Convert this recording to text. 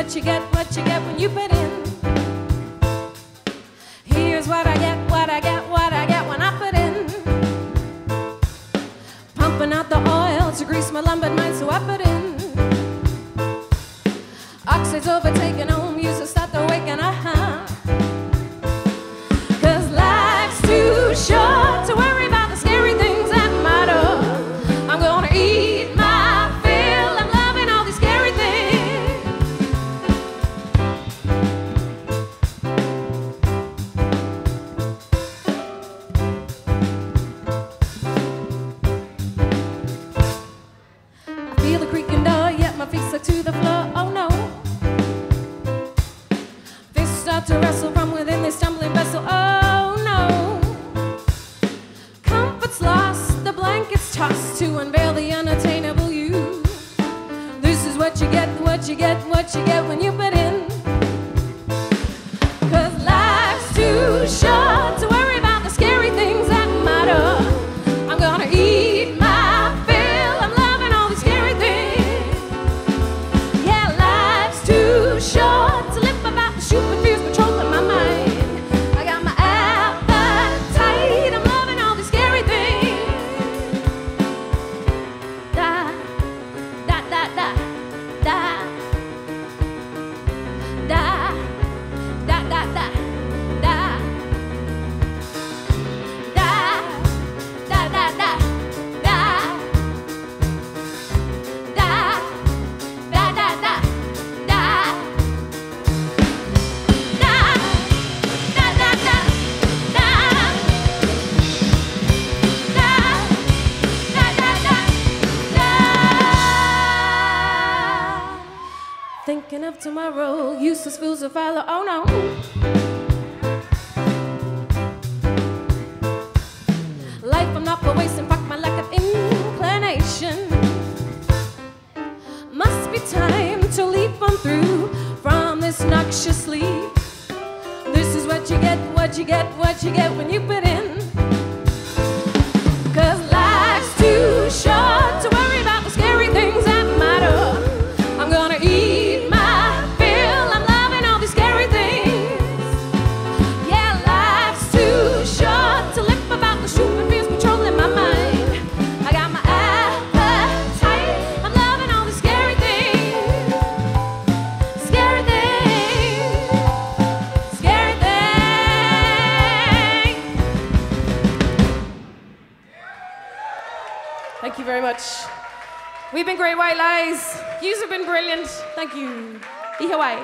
what you get when you put in. Here's what I get when I put in. Pumping out the oil to grease my lumbered mind, so I put in. Oxy's overtaking home, used to start the waking, Cause life's too short to worry about the scary things that matter. I'm gonna eat my fill, I'm loving all these scary things. I feel the creaking door, yet my feet stuck to the floor, oh no. To wrestle from within this stumbling vessel, oh no. Comfort's lost, the blankets tossed to unveil the unattainable you. This is what you get when you put in. Cause life's too short to worry about the scary things that matter. I'm gonna eat my fill, I'm loving all these scary things. Yeah, life's too short to live about the stupid fears controlling my mind. I got my appetite, I'm loving all these scary things. Da, da, da, da, da, da, da, da, da, da, da, da, da, da, da, da, da, da, da. Thinking of tomorrow, useless fools will follow, oh no. Life I'm not for wasting, fuck my lack of inclination. Must be time to leap on through from this noxious sleep. This is what you get when you put in. Cause life's too short to worry about the scary things that matter. I'm gonna eat my fill, I'm loving all these scary things. Yeah, life's too short to live about the stupid fears controlling my mind. I got my appetite, I'm loving all these scary things. Scary things, scary things. Thank you very much. We've been Great White Lies. Yous have been brilliant. Thank you. Be Hawaii.